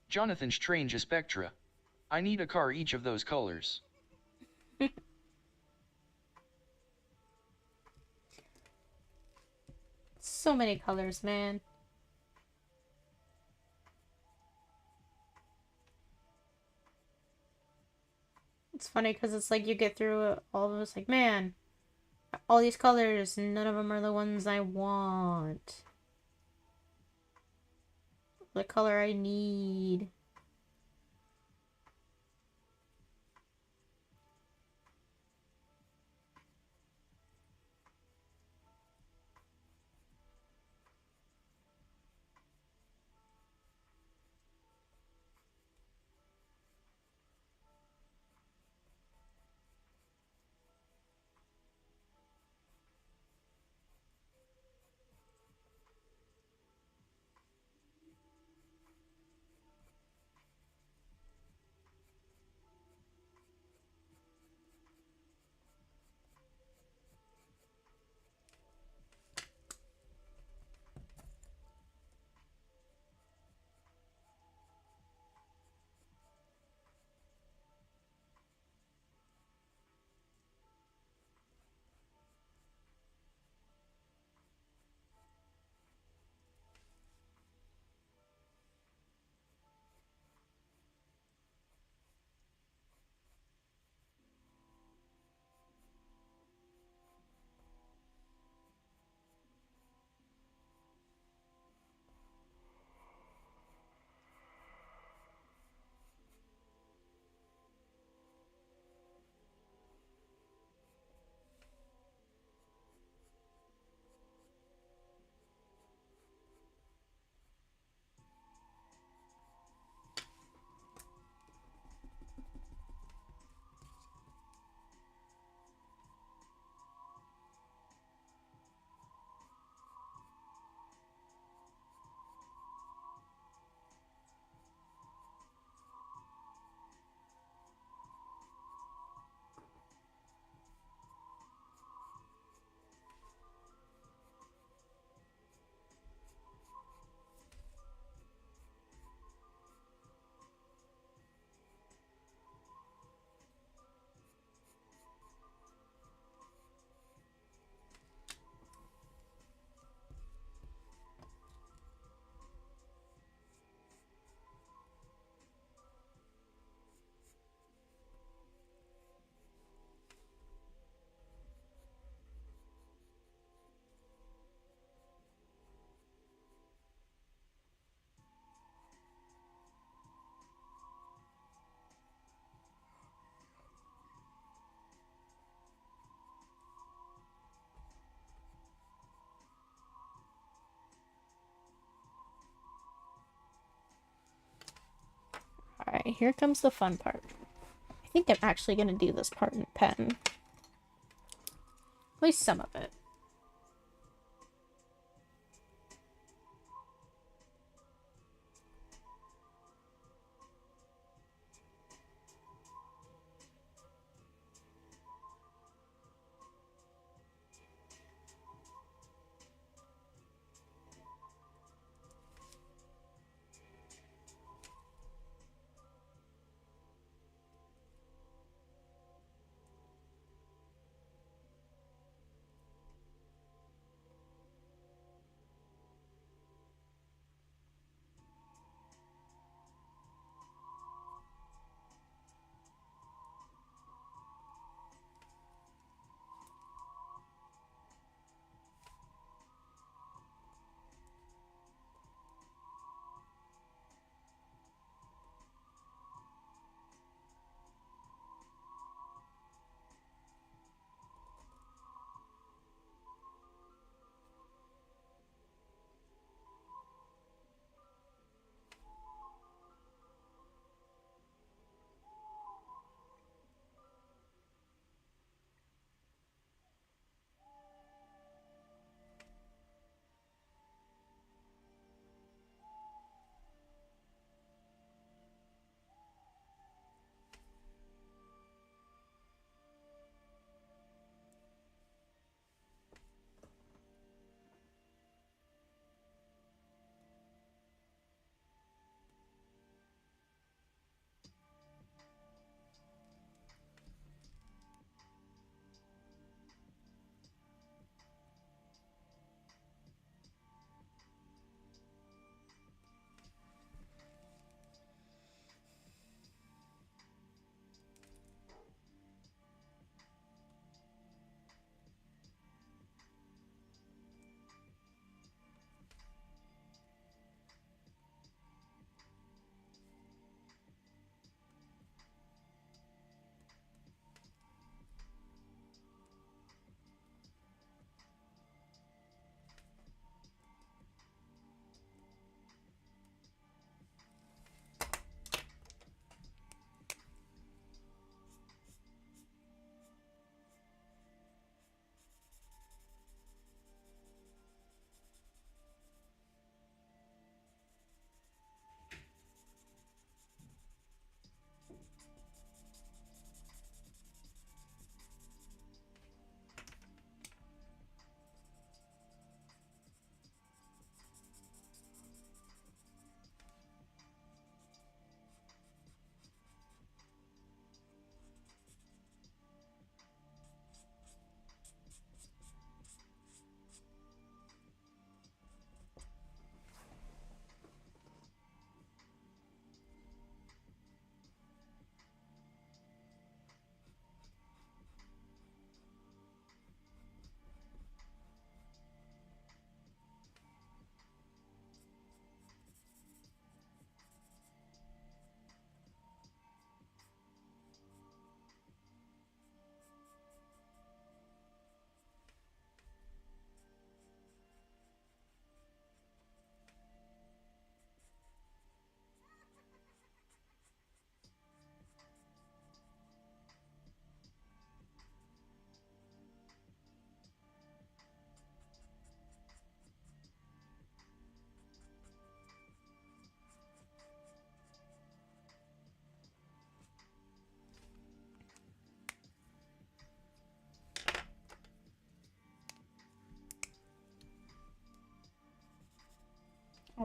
Jonathan Strange Spectra. I need a car each of those colors. So many colors, man. It's funny because it's like you get through it, all of us like, man, all these colors, none of them are the ones I want. The color I need. Alright, here comes the fun part. I think I'm actually gonna do this part in pen. At least some of it.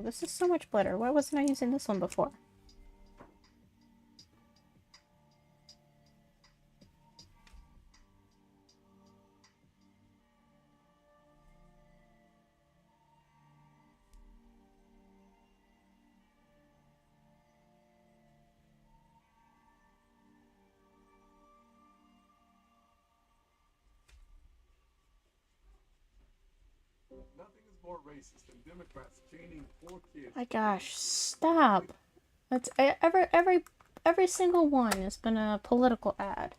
Oh, this is so much better. Why wasn't I using this one before? Nothing is more racist than Democrats chaining poor kids. My gosh, stop. That's every single one has been a political ad.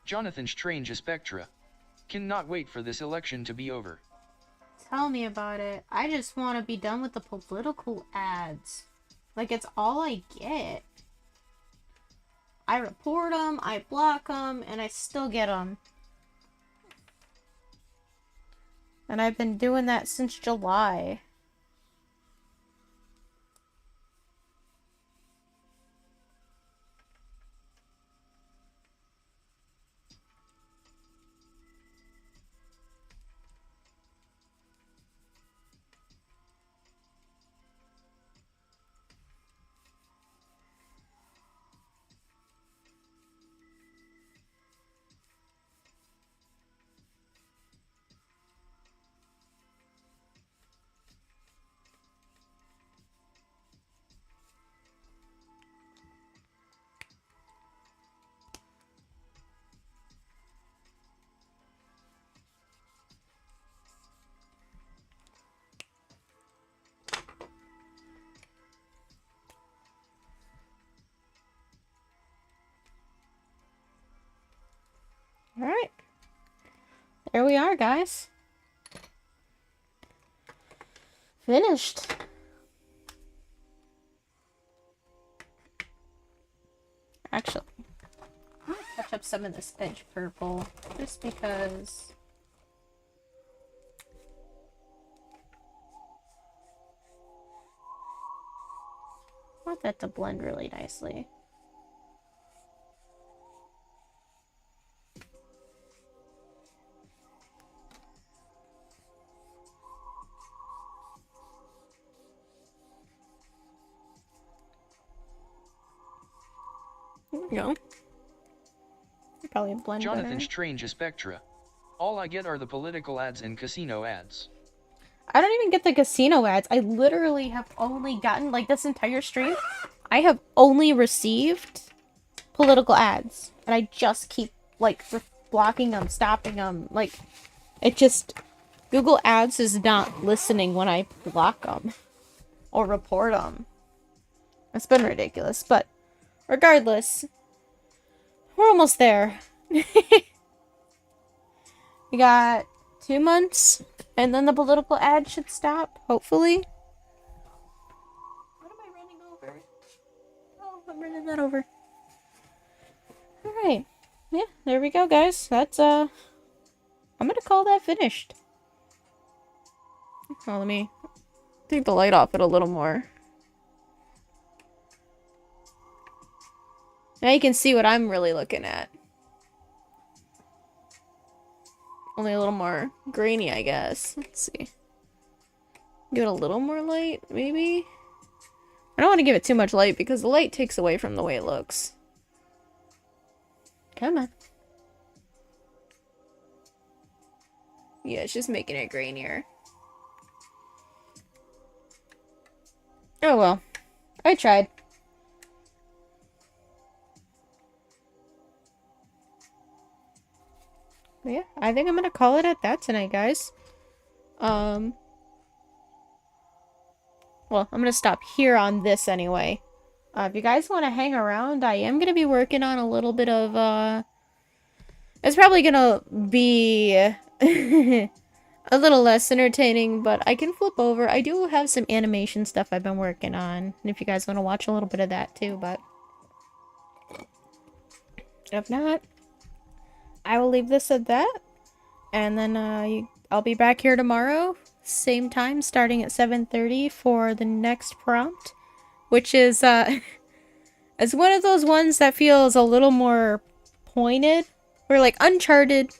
Jonathan Strange Spectra. Cannot wait for this election to be over. Tell me about it. I just want to be done with the political ads. Like, it's all I get. I report them, I block them, and I still get them. And I've been doing that since July. Alright. There we are, guys. Finished. Actually, I'm gonna touch up some of this edge purple, just because. I want that to blend really nicely. There we go. Probably blend Jonathan better. Strange Spectra. All I get are the political ads and casino ads. I don't even get the casino ads. I literally have only gotten, like, this entire stream, I have only received political ads. And I just keep, like, blocking them, stopping them. Like, it just... Google Ads is not listening when I block them. Or report them. It's been ridiculous, but... regardless, we're almost there. We got 2 months, and then the political ad should stop, hopefully. What am I running over? Oh, I'm running that over. Alright. Yeah, there we go, guys. That's, I'm gonna call that finished. Oh, let me take the light off it a little more. Now you can see what I'm really looking at. Only a little more grainy, I guess. Let's see. Give it a little more light, maybe? I don't want to give it too much light because the light takes away from the way it looks. Come on. Yeah, it's just making it grainier. Oh well. I tried. But yeah, I think I'm gonna call it at that tonight, guys. Well, I'm gonna stop here on this anyway. If you guys want to hang around, I am gonna be working on a little bit of, it's probably gonna be a little less entertaining, but I can flip over. I do have some animation stuff I've been working on, and if you guys want to watch a little bit of that too, but if not, I will leave this at that, and then I'll be back here tomorrow, same time, starting at 7:30 for the next prompt, which is it's one of those ones that feels a little more pointed, where like Uncharted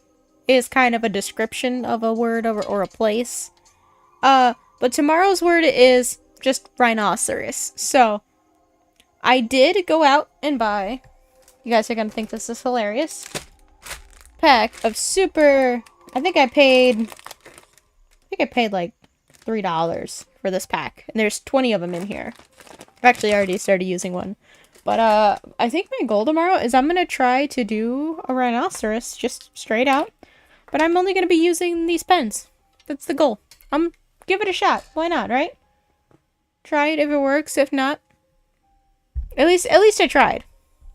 is kind of a description of a word or a place. But tomorrow's word is just rhinoceros. So I did go out and buy, you guys are gonna think this is hilarious, pack of super, I think I paid like $3 for this pack. And there's 20 of them in here. I've actually already started using one. But I think my goal tomorrow is I'm gonna try to do a rhinoceros just straight out. But I'm only gonna be using these pens. That's the goal. Give it a shot. Why not, right? Try it if it works. If not, at least I tried.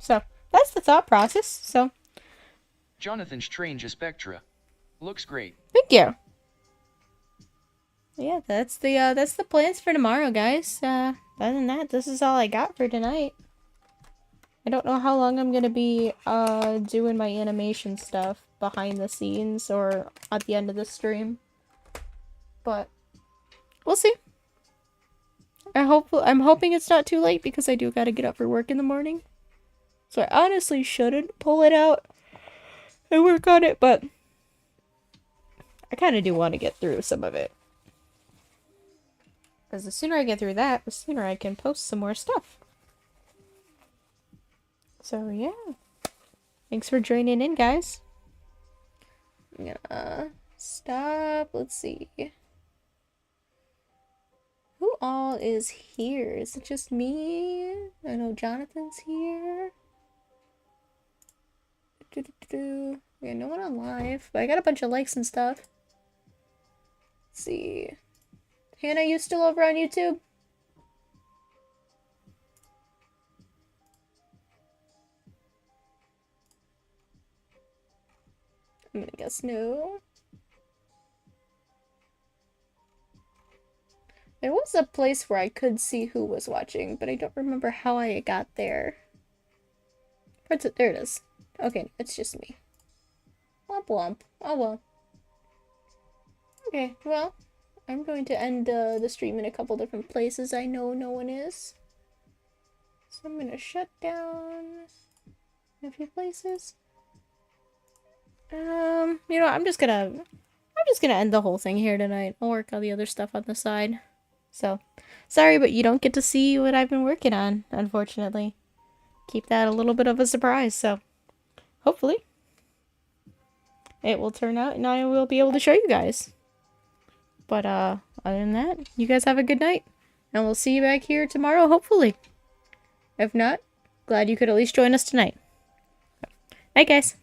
So that's the thought process. So Jonathan Strange Spectra. Looks great. thank you. Yeah, that's the plans for tomorrow, guys. Other than that, this is all I got for tonight. I don't know how long I'm gonna be doing my animation stuff behind the scenes or at the end of the stream, but we'll see. I'm hoping it's not too late because I do gotta get up for work in the morning. So I honestly shouldn't pull it out and work on it, but I kind of do want to get through some of it. Because the sooner I get through that, the sooner I can post some more stuff. So yeah. Thanks for joining in, guys. I'm gonna stop. Let's see. Who all is here? Is it just me? I know Jonathan's here. Yeah, no one on live, but I got a bunch of likes and stuff. Let's see. Hannah, you still over on YouTube? I'm gonna guess no. There was a place where I could see who was watching, but I don't remember how I got there. There it is. Okay, it's just me. Womp womp. Oh well. Okay, well, I'm going to end the stream in a couple different places I know no one is. So I'm gonna shut down a few places. You know, I'm just gonna end the whole thing here tonight. I'll work on the other stuff on the side. So, sorry, but you don't get to see what I've been working on, unfortunately. Keep that a little bit of a surprise, so hopefully it will turn out and I will be able to show you guys. But, other than that, you guys have a good night. And we'll see you back here tomorrow, hopefully. If not, glad you could at least join us tonight. Night, guys.